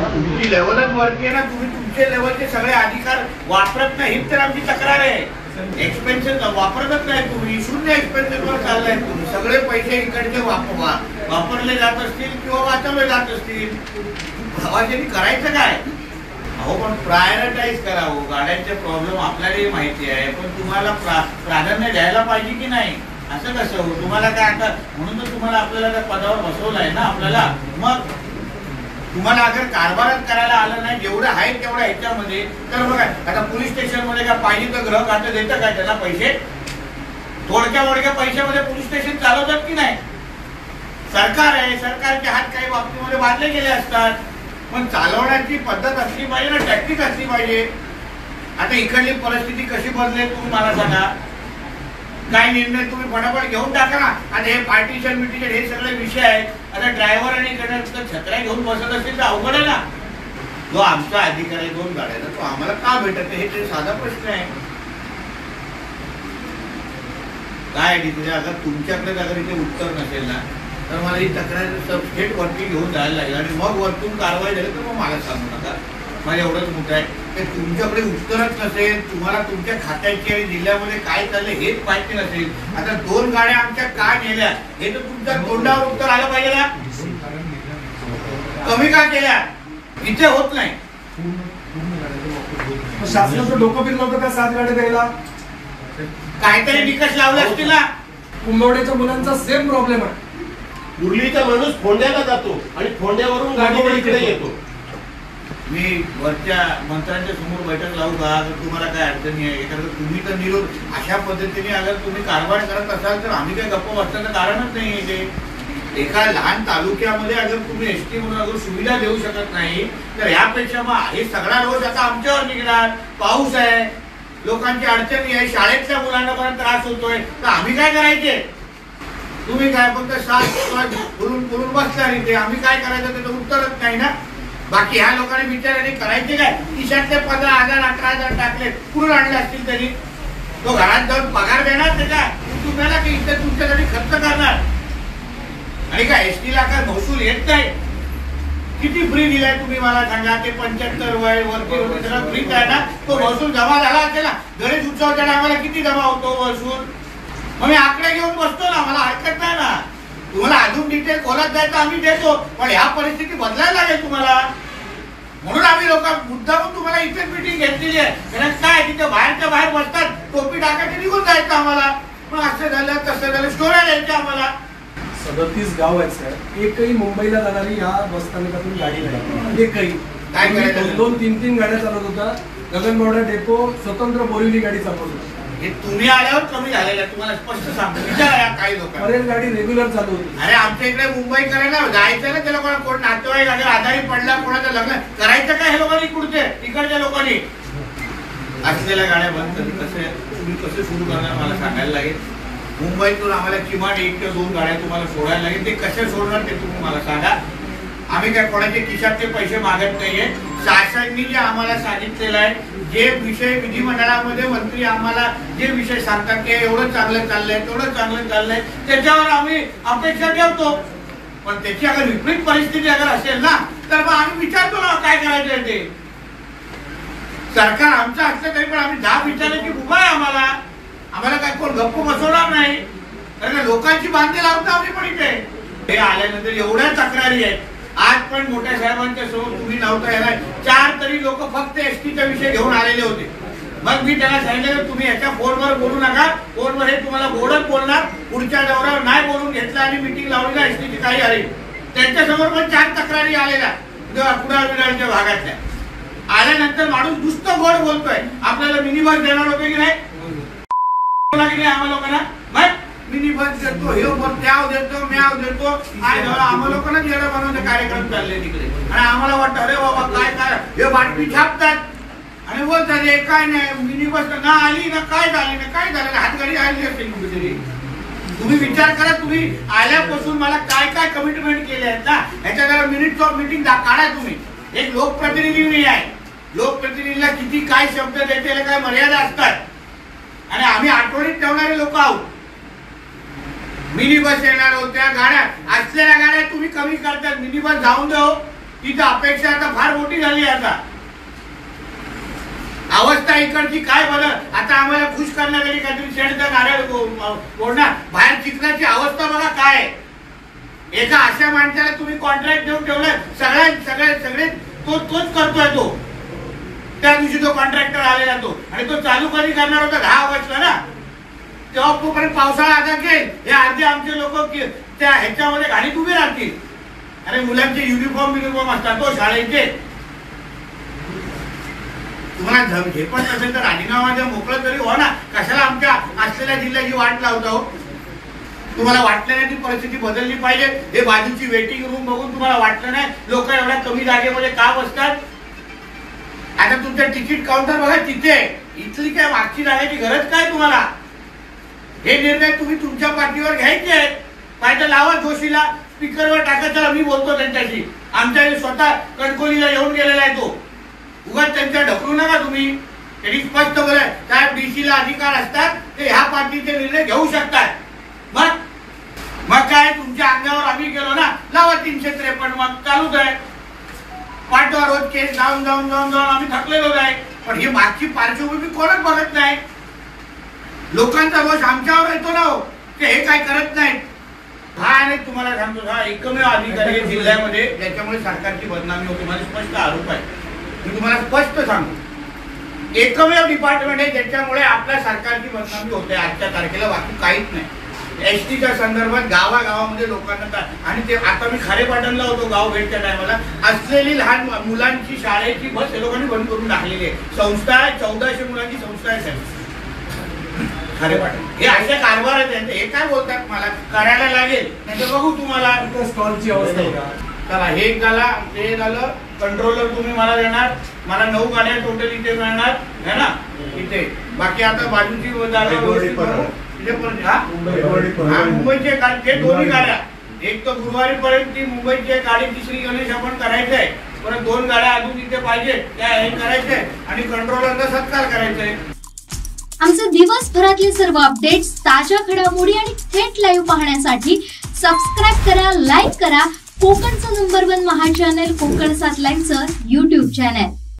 तुमची लेवलच वरती आहे ना, तुम्ही तुमचे लेवलचे सगळे अधिकार वापरत नाही, हीच तर आमची तक्रार आहे। एक्सपेन्सेस वापरतच नाही तुम्ही, शून्य एक्सपेन्सेसवर चाललाय तुम्ही। सगळे पैसे इकडचे वापरले जात असतील किंवा वाचवले जात असतील, भावाच्यानी करायचं काय? अहो पण प्रायोरिटाईज करावं, गाड्यांचे प्रॉब्लेम आपल्यालाही माहिती आहे, पण तुम्हाला प्राधान्य द्यायला पाहिजे की नाही? असं कसं हो? तुम्हाला काय आता म्हणून तर तुम्हाला आपल्याला त्या पदावर बसवलं आहे ना आपल्याला। मग तुम्हाला अगर कारभारच करायला आलं नाही जेवढं आहे तेवढं ह्याच्यामध्ये, तर बघा आता पोलीस स्टेशन मध्ये काय पाहिजे तर गृह खातं देतं काय त्याला पैसे? थोडक्या पैशामध्ये पोलीस स्टेशन चालवतात की नाही? सरकार आहे, सरकारचे हात काही बाबतीमध्ये बांधले गेले असतात, पण चालवण्याची पद्धत असली पाहिजे ना, टॅक्टिक असली पाहिजे। आता इकडली परिस्थिती कशी बदलेल तुम्ही मला सांगा। काय निर्णय तुम्ही फटाफट घेऊन टाका ना। आता हे पार्टिशन मिटिशन हे सगळे विषय आहेत, आता ड्रायव्हर आणि कंडक्टर छत्र्या घेऊन बसत असतील तर अवघड आहे ना। जो आमचा अधिकार आहे 2 गाड्याचा, तो आम्हाला का भेटत हे ते साधा प्रश्न आहे। काय तिथे अगर तुमच्याकडे अगर इथे उत्तर नसेल ना, तर मला ही तक्रार थेट वरती घेऊन जायला लागेल, आणि मग वरतून कारवाई झाली तर मग मला सांगू नका। माझ्या एवढंच मोठं आहे की तुमच्याकडे उत्तरच नसेल, तुम्हाला तुमच्या खात्याची आणि जिल्ह्यामध्ये काय चाललंय हेच माहिती नसेल। आता 2 गाड्या आमच्या का नेल्या हे तर तुमच्या तोंडावर उत्तर आलं पाहिजे ना। कमी का केल्या? इथे होत नाही। शासनाचं डोकं फिरलं होतं का 7 गाड्या द्यायला? काहीतरी निकष लावले असतील ना। कुंभवड्याच्या मुलांचा सेम प्रॉब्लेम आहे। उरलीचा माणूस फोंड्याला जातो आणि फोंड्यावरून गाडीवर इकडे येतो। मी वरच्या मंत्र्यांच्या समोर बैठक लावू का? तुम्हाला काय अडचणी आहे? कारण तुम्ही तर निरोध अशा पद्धतीने अगर तुम्ही कारभार करत असाल तर आम्ही काय गप्प बसण्याचं कारणच नाही आहे। एका लहान तालुक्यामध्ये अगर तुम्ही एसटी म्हणून अगर सुविधा देऊ शकत नाही, तर यापेक्षा मग हे सगळा रोज आता आमच्यावर निघणार। पाऊस आहे, लोकांची अडचणी आहे, शाळेतल्या मुलांना पण त्रास होतोय, तर आम्ही काय करायचे? तुम्ही काय फक्त साथ बोलून बसणार इथे, आम्ही काय करायचं त्याचं उत्तरच नाही ना। बाकी ह्या लोकांनी बिचारांनी करायचे काय? खिशातले 15,000 18,000 टाकले, कुठून आणले असतील तरी? तो घरात जाऊन पगार देणार त्याच्या तुम्हाला की इथे तुमच्यासाठी खर्च करणार? आणि काय एसटीला काय महसूल येत नाही? किती फ्री दिलाय तुम्ही मला सांगा? ते 75 वय वरती सगळं फ्रीच आहे ना। तो महसूल जमा झाला असेल ना, गणेश उत्सवाच्या टायमाला किती जमा होतो महसूल? मग मी आकडे घेऊन बसतो ना, मला हरकत नाही ना। तुम्हाला अजून डिटेल खोलात जायचं आम्ही देतो, पण ह्या परिस्थिती बदलायला लागेल तुम्हाला। म्हणून आम्ही लोक मुद्दामून तुम्हाला इथेच मिटिंग घेतलेली आहे। कारण काय तिथे बाहेरच्या बाहेर बसतात, टोपी टाकायची निघून जायचं आम्हाला। पण असं झालं तसं झालं, स्टोऱ्या द्यायच्या आम्हाला। 37 गाव आहेत सर, एकही मुंबईला जाणारी या बसस्थानकातून गाडी नाही। एकही काय करायचं? 2-3 गाड्या चालवत होता। गगनबावडा डेपो स्वतंत्र बोरिवली गाडी चालवत होता। हे तुम्ही आल्यावर कमी झालेलं आहे, तुम्हाला स्पष्ट सांगतो। विचारा काही लोकांना, बरेच गाडी रेग्युलर चालू होती। अरे आमच्या इकडे मुंबई करायला जायचं ना, त्या लोकांना कोण नातेवाईक अगर आजारी पडला, कोणाचं लग्न करायचं काय हे लोकांनी इकडच्या लोकांनी असलेल्या गाड्या बंद तुम्ही कसे सुरू करणार मला सांगायला लागेल। मुंबईतून आम्हाला किमान 1 ते 2 गाड्या तुम्हाला सोडायला लागेल, ते कसे सोडणार ते तुम्ही मला सांगा। आम्ही काय कोणाचे खिशातले पैसे मागत नाहीये। शासनाने जे आम्हाला सांगितलेलं आहे, जे विषय विधिमंडळामध्ये मंत्री आम्हाला जे विषय सांगतात की एवढं चांगलं चाललंय तेवढं चांगलं चाललंय, त्याच्यावर आम्ही अपेक्षा ठेवतो। पण त्याची अगर विपरीत परिस्थिती अगर असेल ना, तर मग आम्ही विचारतो ना काय करायचं ते। सरकार आमचं असलं तरी पण आम्ही 10 विचारायची उभा आहे आम्हाला। आम्हाला काय कोण गप्प बसवणार नाही, कारण लोकांची बांधे लावतो आम्ही पण इथे। हे आल्यानंतर एवढ्या तक्रारी आहेत। आज पण मोठ्या साहेबांच्या समोर तुम्ही नव्हता येणार, 4 तरी लोक फक्त एसटीचा विषय घेऊन आलेले होते। मग मी त्यांना सांगितलं तुम्ही याच्या फोनवर बोलू नका, फोनवर हे तुम्हाला बोलत बोलणार, पुढच्या दौऱ्यावर नाही बोलून घेतलं आणि मीटिंग लावली ना एसटीची काही आली। त्यांच्यासमोर पण 4 तक्रारी आलेल्या कुडाळच्या भागातल्या। आल्यानंतर माणूस नुसतं गोड बोलतोय, आपल्याला मिनी बस देणार होते की नाही आम्हा लोकांना? मिनी बस देतो, हे त्याव देतो, म्याव देतो, आम्हा लोकांना येणं बनवण्याचे कार्यक्रम चालले तिकडे। आणि आम्हाला वाटतं अरे बाबा काय हे बातमी छापतात आणि बोलतात हे काय नाही, मिनी बस ना आली ना काय झाली ना काय झालं, हातगाडी आली असेल कुठेतरी। तुम्ही विचार करा, तुम्ही आल्यापासून मला काय काय कमिटमेंट केले आहेत ना, ह्याच्या जरा मिनिट्स ऑफ मीटिंग काढा तुम्ही। एक लोकप्रतिनिधी नाही आहे, लोकप्रतिनिधीला किती काय शब्द देते काय मर्यादा असतात, आणि आम्ही आठवणीत ठेवणारे लोक आहोत। मिनी बस येणार होत्या, गाड्या असलेल्या गाड्या तुम्ही कमी करतात, मिनी बस जाऊन दो तिथं अपेक्षा आता फार मोठी झाली. आता अवस्था इकडची काय बरं, आता आम्हाला खुश करण्यासाठी काहीतरी शेणचं नारळ ओढणार. बाहेर चिखलाची अवस्था बघा काय. एका अशा माणसाला तुम्ही कॉन्ट्रॅक्ट देऊन ठेवलं, सगळे तोच करतोय. तो त्या दिवशी तो कॉन्ट्रॅक्टर आलेला तो, आणि तो चालू कधी करणार होता 10 ऑगस्टला ना. तेव्हा तोपर्यंत पावसाळा आता घेईल. हे अर्धे आमचे लोक त्या ह्याच्यामध्ये गाडीत उभे राहतील. अरे मुलांचे युनिफॉर्म असतात तो शाळेचे. तुम्हाला झेपत नसेल तर राजीनामा द्या, मोकळं तरी हो ना. कशाला आमच्या असलेल्या जिल्ह्याची वाट लावता हो. तुम्हाला वाटलं नाही ती परिस्थिती बदलली पाहिजे. हे बाजूची वेटिंग रूम बघून तुम्हाला वाटलं नाही लोक एवढ्या कमी जागेमध्ये का बसतात. आता तुमचं तिकीट काउंटर बघा तिथे, इथली काय मागची जाण्याची गरज काय तुम्हाला. हे निर्णय तुम्ही तुमच्या पाठीवर घ्यायचे आहेत. पाहिजे लावा जोशीला, स्पीकरवर टाका, चला मी बोलतो त्यांच्याशी. आमच्या स्वतः कणकोलीला येऊन गेलेला आहे तो. उगाच त्यांच्या ढकलू नका तुम्ही. त्यांनी स्पष्ट बोलाय साहेब, डीसीला अधिकार असतात, ते ह्या पार्टीचे निर्णय घेऊ शकतात. मग काय तुमच्या अंगावर आम्ही गेलो ना, लावा 353. मग चालूच आहे. पाठवा रोज केस जाऊन आम्ही थकलेलो आहे. पण ही मागची पार्श्वभूमी कोणच बघत नाही. लोकांचा रोष आमच्यावर येतो ना हो, ते हे काय करत नाहीत. हा आणि तुम्हाला सांगतो, हा एकमेव अधिकारी जिल्ह्यामध्ये ज्याच्यामुळे सरकारची बदनामी होती. माझा स्पष्ट आरोप आहे. मी तुम्हाला स्पष्ट सांगतो, एकमेव डिपार्टमेंट आहे ज्याच्यामुळे आपल्या सरकारची बदनामी होते आजच्या तारखेला. बाकी काहीच नाही. एसटीच्या संदर्भात गावागावामध्ये लोकांना, आणि ते आता मी खारेपाटणला होतो गाव भेटच्या टायमाला, असलेली लहान मुलांची शाळेची बस हे लोकांनी बंद करून टाकलेली आहे. संस्था आहे, 1400 मुलांची संस्था आहे साहेब खारेपाटण. हे असे कारभार आहेत. हे काय बोलतात, मला करायला लागेल नाही तर बघू तुम्हाला. स्टॉलची अवस्था बघा. चला हे झाला, ते झालं. कंट्रोलर तुम्ही मला देणार. मला 9 गाड्या टोटल इथे मिळणार है ना इथे. बाकी आता बाजूची मुंबईचे ते दोन्ही गाड्या, एक तर गुरुवारी पर्यंत ती मुंबईची गाडी, तिसरी गणेश आपण करायचंय. परत 2 गाड्या अजून इथे पाहिजे त्या हे करायचंय, आणि कंट्रोलरचा सत्कार करायचंय. आमचे दिवसभरातले सर्व अपडेट्स, ताज्या घडामोडी आणि थेट लाईव्ह पाहण्यासाठी सबस्क्राईब करा, लाईक करा कोकणचं नंबर 1 महा चॅनल कोकण 7 लाईव्हचं YouTube चॅनल.